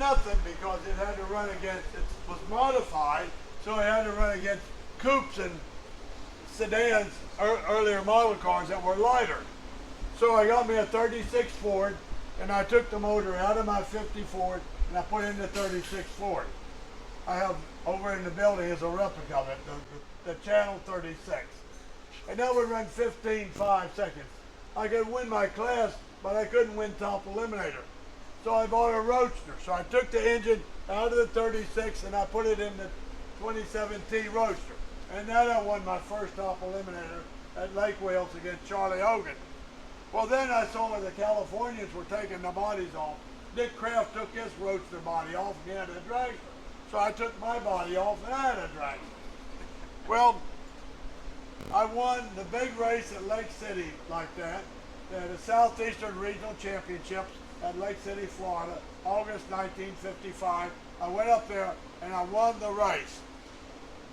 nothing because it had to run against, it was modified, so it had to run against coupes and sedans, earlier model cars that were lighter. So I got me a 36 Ford, and I took the motor out of my 50 Ford and I put in the 36 Ford. I have over in the building is a replica of it, the Channel 36. And that would run 15.5 seconds. I could win my class, but I couldn't win top eliminator. So I bought a roadster. So I took the engine out of the 36 and I put it in the 27T roadster. And then I won my first top eliminator at Lake Wales against Charlie Hogan. Well, then I saw where the Californians were taking the bodies off. Dick Kraft took his roadster body off and he had a dragster. So I took my body off and I had a dragster. Well, I won the big race at Lake City like that. They had the Southeastern Regional Championships at Lake City, Florida, August 1955. I went up there and I won the race.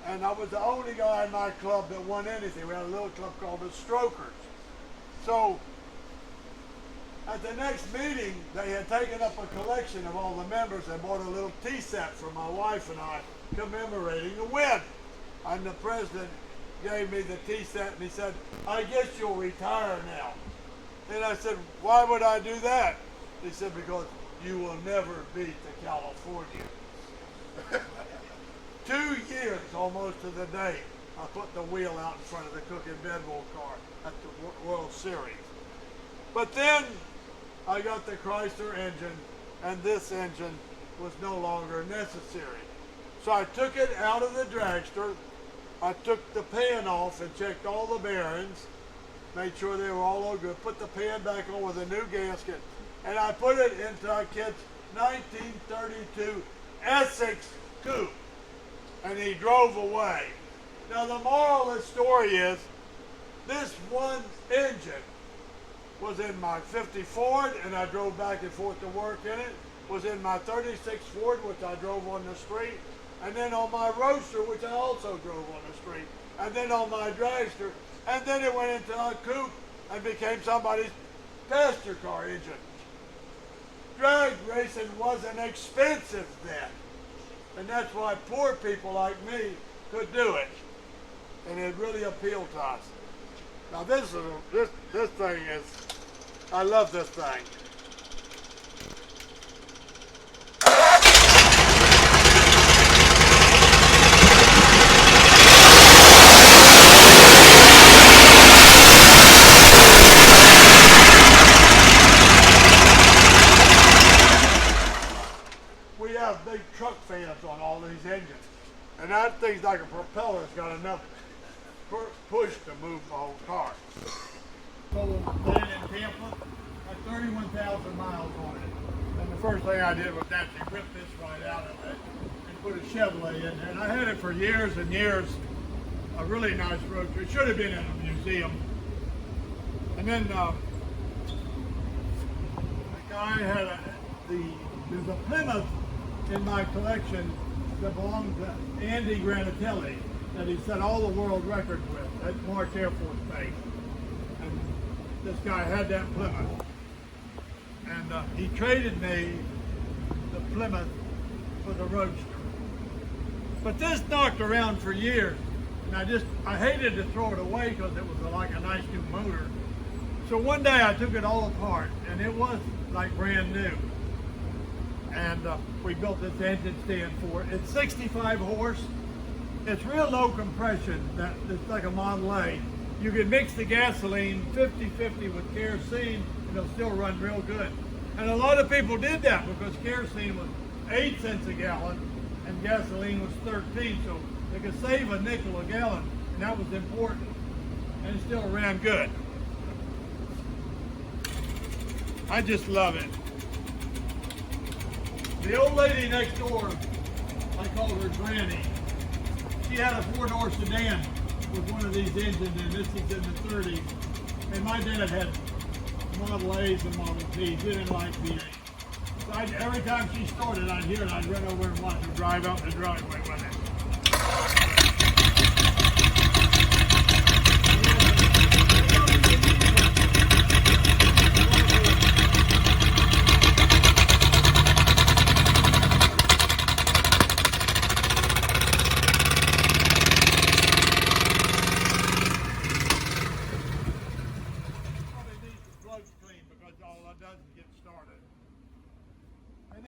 And I was the only guy in my club that won anything. We had a little club called the Strokers. So at the next meeting, they had taken up a collection of all the members and bought a little tea set for my wife and I commemorating the win. And the president gave me the tea set and he said, "I guess you'll retire now." And I said, "Why would I do that?" He said, "Because you will never beat the California." 2 years almost to the day, I put the wheel out in front of the Cook and Bedwell car at the World Series. But then I got the Chrysler engine, and this engine was no longer necessary. So I took it out of the dragster. I took the pan off and checked all the bearings, made sure they were all good, put the pan back on with a new gasket, and I put it into a kid's 1932 Essex coupe, and he drove away. Now the moral of the story is, this one engine was in my 50 Ford, and I drove back and forth to work in it, was in my 36 Ford, which I drove on the street, and then on my roadster, which I also drove on the street, and then on my dragster, and then it went into a coupe and became somebody's passenger car engine. Drag racing wasn't expensive then, and that's why poor people like me could do it, and it really appealed to us. Now this thing is, I love this thing. We have big truck fans on all these engines, and that thing's like a propeller. It's got enough push to move the whole car. So we landed in Tampa, had 31,000 miles on it. And the first thing I did was actually rip this right out of it and put a Chevrolet in there. And I had it for years and years, a really nice roadster. It should have been in a museum. And then the guy had there's a Plymouth in my collection that belonged to Andy Granatelli that he set all the world records with at March Air Force Base. And this guy had that Plymouth. And he traded me the Plymouth for the roadster. But this knocked around for years. And I hated to throw it away because it was like a nice new motor. So one day I took it all apart and it was like brand new. And we built this engine stand for it. It's 65 horse. It's real low compression. It's like a Model A. You can mix the gasoline 50-50 with kerosene and it'll still run real good. And a lot of people did that because kerosene was 8 cents a gallon and gasoline was 13, so they could save a nickel a gallon, and that was important. And it still ran good. I just love it. The old lady next door, I called her Granny. She had a 4-door sedan with one of these engines in. This is in the 30s. And my dad had Model A's and Model T's. He didn't like V8. So every time she started, I'd hear it. I'd run over and watch her drive out the driveway with it.